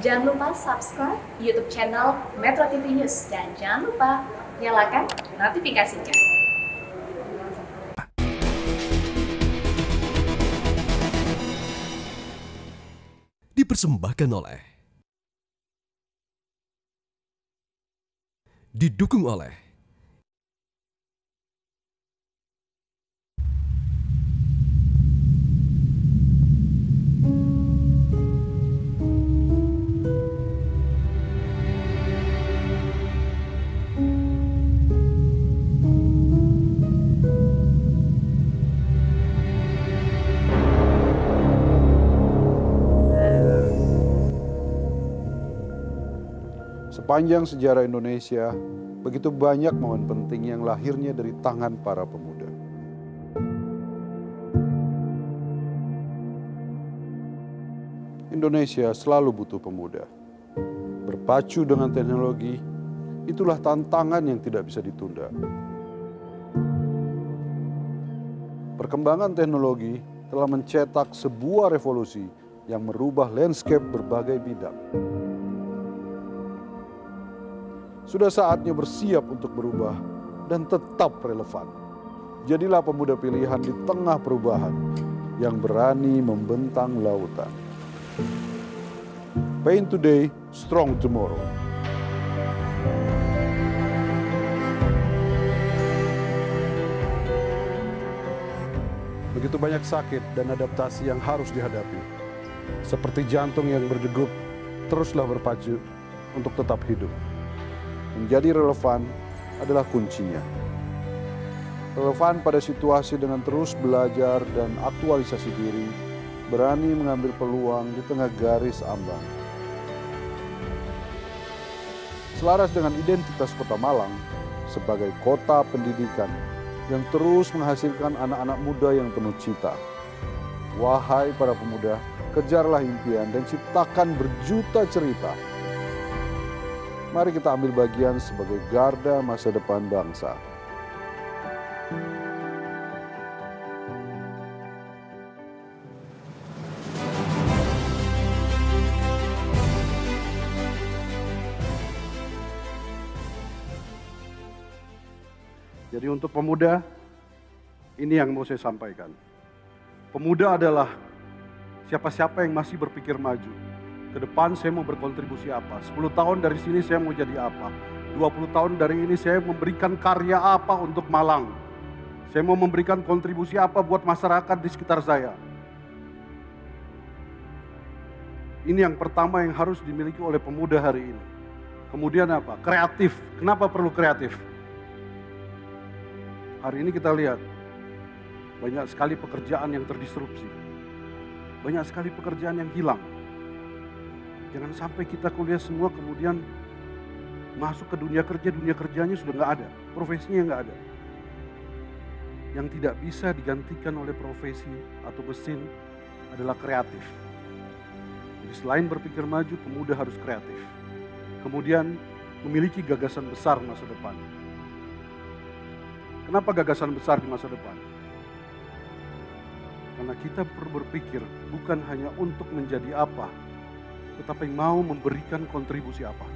Jangan lupa subscribe YouTube channel Metro TV News dan jangan lupa nyalakan notifikasinya. Dipersembahkan oleh, didukung oleh Sepanjang sejarah Indonesia, begitu banyak momen penting yang lahirnya dari tangan para pemuda. Indonesia selalu butuh pemuda. Berpacu dengan teknologi, itulah tantangan yang tidak bisa ditunda. Perkembangan teknologi telah mencetak sebuah revolusi yang merubah landscape berbagai bidang. Sudah saatnya bersiap untuk berubah dan tetap relevan. Jadilah pemuda pilihan di tengah perubahan yang berani membentang lautan. Paint today, strong tomorrow. Begitu banyak sakit dan adaptasi yang harus dihadapi. Seperti jantung yang berdegup, teruslah berpacu untuk tetap hidup. Menjadi relevan adalah kuncinya. Relevan pada situasi dengan terus belajar dan aktualisasi diri, berani mengambil peluang di tengah garis ambang. Selaras dengan identitas Kota Malang sebagai kota pendidikan yang terus menghasilkan anak-anak muda yang penuh cita. Wahai para pemuda, kejarlah impian dan ciptakan berjuta cerita. Mari kita ambil bagian sebagai garda masa depan bangsa. Jadi untuk pemuda, ini yang mau saya sampaikan. Pemuda adalah siapa-siapa yang masih berpikir maju. Ke depan saya mau berkontribusi apa? 10 tahun dari sini saya mau jadi apa? 20 tahun dari ini saya memberikan karya apa untuk Malang? Saya mau memberikan kontribusi apa buat masyarakat di sekitar saya? Ini yang pertama yang harus dimiliki oleh pemuda hari ini. Kemudian apa? Kreatif. Kenapa perlu kreatif? Hari ini kita lihat banyak sekali pekerjaan yang terdisrupsi. Banyak sekali pekerjaan yang hilang. Jangan sampai kita kuliah semua kemudian masuk ke dunia kerjanya sudah nggak ada, profesinya nggak ada. Yang tidak bisa digantikan oleh profesi atau mesin adalah kreatif. Jadi selain berpikir maju, pemuda harus kreatif. Kemudian memiliki gagasan besar masa depan. Kenapa gagasan besar di masa depan? Karena kita perlu berpikir bukan hanya untuk menjadi apa, tetapi mau memberikan kontribusi apa.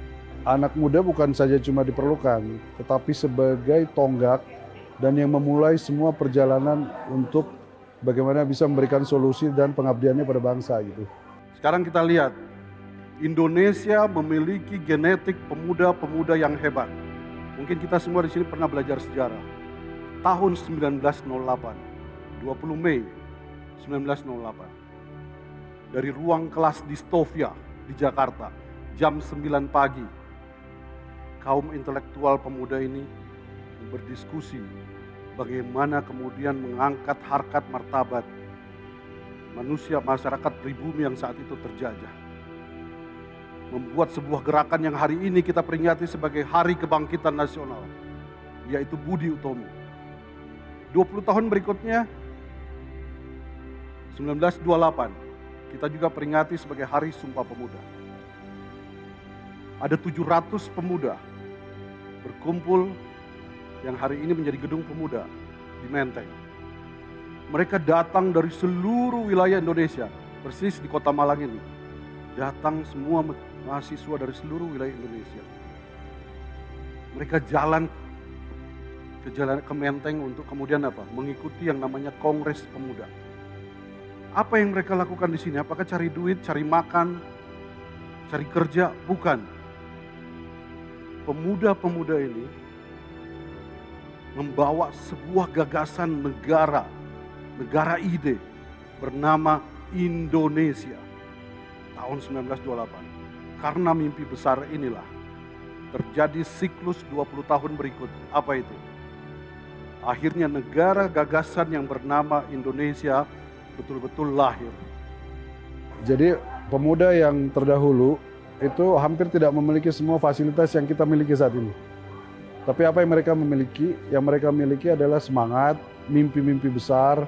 Anak muda bukan saja cuma diperlukan, tetapi sebagai tonggak dan yang memulai semua perjalanan untuk bagaimana bisa memberikan solusi dan pengabdiannya pada bangsa gitu. Sekarang kita lihat, Indonesia memiliki genetik pemuda-pemuda yang hebat. Mungkin kita semua di sini pernah belajar sejarah. Tahun 1908, 20 Mei 1908. Dari ruang kelas di Stovia di Jakarta, jam 9 pagi, kaum intelektual pemuda ini berdiskusi bagaimana kemudian mengangkat harkat martabat manusia masyarakat pribumi yang saat itu terjajah. Membuat sebuah gerakan yang hari ini kita peringati sebagai Hari Kebangkitan Nasional, yaitu Budi Utomo. 20 tahun berikutnya, 1928, kita juga peringati sebagai Hari Sumpah Pemuda. Ada 700 pemuda berkumpul yang hari ini menjadi Gedung Pemuda di Menteng. Mereka datang dari seluruh wilayah Indonesia, persis di Kota Malang ini. datang semua mahasiswa dari seluruh wilayah Indonesia. Mereka jalan ke Menteng untuk kemudian apa? Mengikuti yang namanya Kongres Pemuda. Apa yang mereka lakukan di sini? Apakah cari duit, cari makan, cari kerja? Bukan. Pemuda-pemuda ini membawa sebuah gagasan negara ide bernama Indonesia tahun 1928. Karena mimpi besar inilah terjadi siklus 20 tahun berikut. Apa itu? Akhirnya negara gagasan yang bernama Indonesia betul-betul lahir. Jadi pemuda yang terdahulu itu hampir tidak memiliki semua fasilitas yang kita miliki saat ini. Tapi apa yang mereka memiliki? Yang mereka miliki adalah semangat, mimpi-mimpi besar,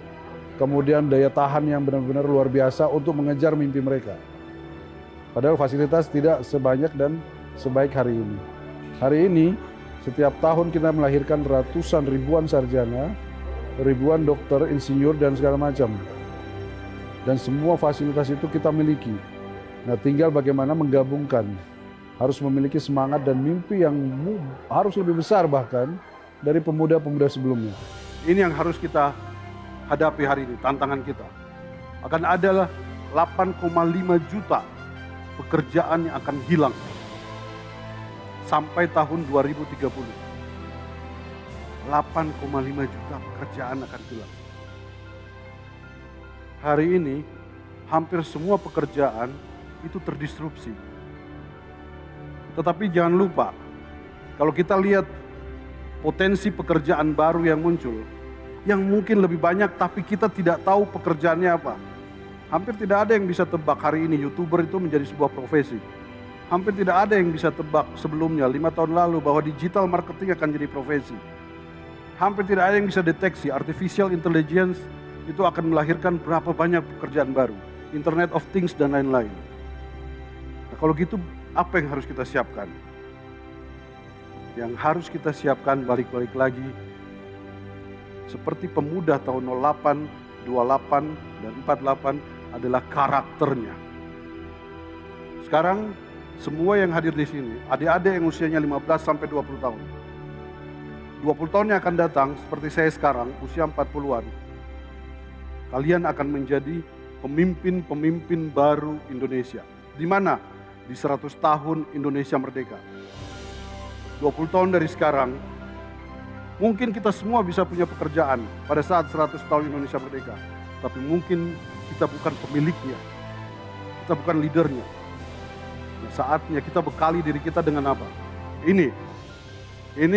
kemudian daya tahan yang benar-benar luar biasa untuk mengejar mimpi mereka. Padahal fasilitas tidak sebanyak dan sebaik hari ini. Hari ini setiap tahun kita melahirkan ratusan ribuan sarjana, ribuan dokter, insinyur dan segala macam. Dan semua fasilitas itu kita miliki. Nah, tinggal bagaimana menggabungkan. Harus memiliki semangat dan mimpi yang harus lebih besar bahkan dari pemuda-pemuda sebelumnya. Ini yang harus kita hadapi hari ini, tantangan kita. Akan ada 8,5 juta pekerjaan yang akan hilang sampai tahun 2030. 8,5 juta pekerjaan akan hilang. Hari ini hampir semua pekerjaan itu terdisrupsi. Tetapi jangan lupa, kalau kita lihat potensi pekerjaan baru yang muncul, yang mungkin lebih banyak tapi kita tidak tahu pekerjaannya apa. Hampir tidak ada yang bisa tebak hari ini YouTuber itu menjadi sebuah profesi. Hampir tidak ada yang bisa tebak sebelumnya 5 tahun lalu bahwa digital marketing akan jadi profesi. Hampir tidak ada yang bisa deteksi artificial intelligence itu akan melahirkan berapa banyak pekerjaan baru. Internet of Things dan lain-lain. Nah, kalau gitu apa yang harus kita siapkan? Yang harus kita siapkan balik-balik lagi seperti pemuda tahun 08, 28, dan 48 adalah karakternya. Sekarang semua yang hadir di sini, adik-adik yang usianya 15 sampai 20 tahun. 20 tahun yang akan datang seperti saya sekarang, usia 40-an. Kalian akan menjadi pemimpin-pemimpin baru Indonesia. Di mana? Di 100 tahun Indonesia merdeka. 20 tahun dari sekarang, mungkin kita semua bisa punya pekerjaan pada saat 100 tahun Indonesia merdeka. Tapi mungkin kita bukan pemiliknya, kita bukan leadernya. Nah, saatnya kita bekali diri kita dengan apa? Ini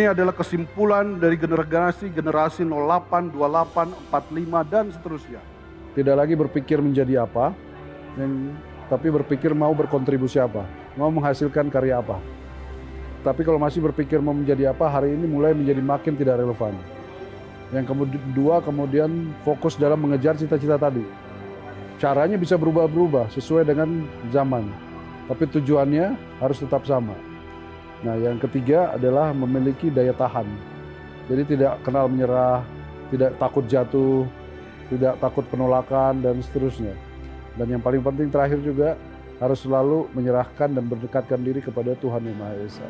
adalah kesimpulan dari generasi 08, 28, 45 dan seterusnya. Tidak lagi berpikir menjadi apa, tapi berpikir mau berkontribusi apa, mau menghasilkan karya apa. Tapi kalau masih berpikir mau menjadi apa, hari ini mulai menjadi makin tidak relevan. Yang kedua, kemudian fokus dalam mengejar cita-cita tadi. Caranya bisa berubah-berubah sesuai dengan zaman, tapi tujuannya harus tetap sama. Nah, yang ketiga adalah memiliki daya tahan. Jadi tidak kenal menyerah, tidak takut jatuh, tidak takut penolakan, dan seterusnya. Dan yang paling penting terakhir juga harus selalu menyerahkan dan berdekatkan diri kepada Tuhan Yang Maha Esa.